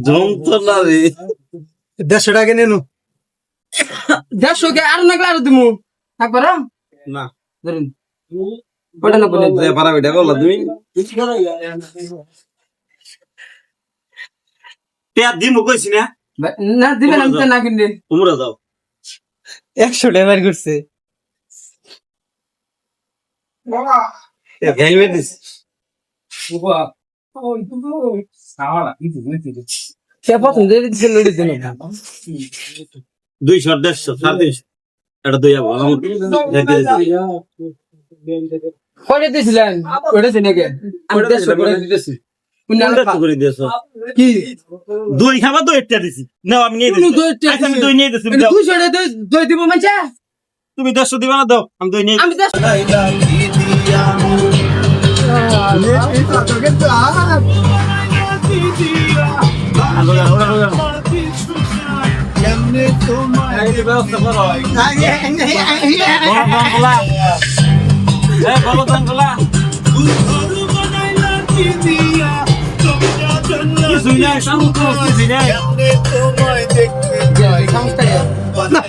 যন্ত্রণা রে 150 টাকা নেনু 150 কে আর নাগলা আর দিমু থাকবার না ধরুন ওটা না বলে যে পারা বেটা করলা তুমি টিয়া দিমু কইছি না না দিবেন আমি তো না কিনলে তোমরা যাও 100 টাকা বার করছে হেলমেট দিস সে প্রথম যে দিছে লড়ি দিল না 200 150 350 এটা দুই যাবো কয়টা দিছিলেন ওটা দিনে কে আমি 150 করে দিতেছি করে দিয়েছো কি দুই খাবা তো একটা দিছি নাও আমি নিয়ে দিছি আচ্ছা আমি দুই নিয়ে দিছি দাও 200 টাকা দই দিব মানছা তুমি 100 দিবা না দাও আমি দুই নিয়ে আমি 10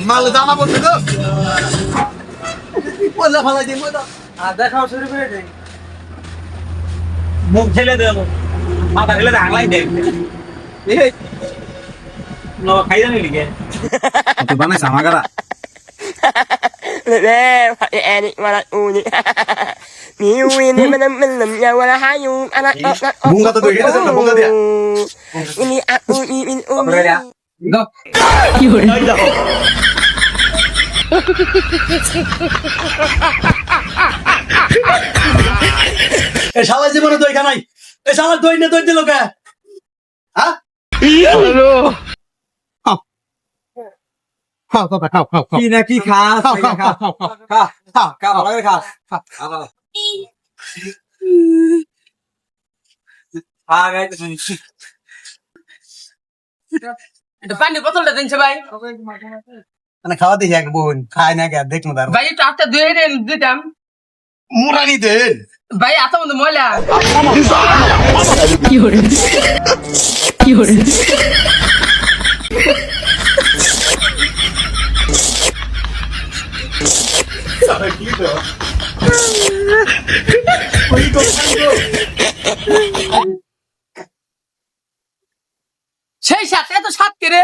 মাল দানা বলছে তো পয়সা ফালাই দিই মতো দেখাও শুরু করে দে মুখ ঠেলে দেবো মাথা ঠেলে হাগলাই দে নো খাই জানি লিখে তুই বানাইছ আমাগারা enik malat unik niu ini menem ya wala hayu anak bunga tuh dia sana bunga dia ini aku ini go এ শালা জীবনে দই খানাই এ শালা দই না দই দিল কে হ্যাঁ খাও খাও খাও খাও কি না কি খাস খাও খাও খাও খাও খাও খাও ভালো করে খাও পানি বোতলটা দিন ভাই মানে খাওয়া দেখি এক বোন খায় না কে দেখ না ভাই একটু হাতটা ধুয়ে দেন দিতাম মুরানি দেন ভাই এত মধ্যে ময়লা সেই সাথে এত সাত কে রে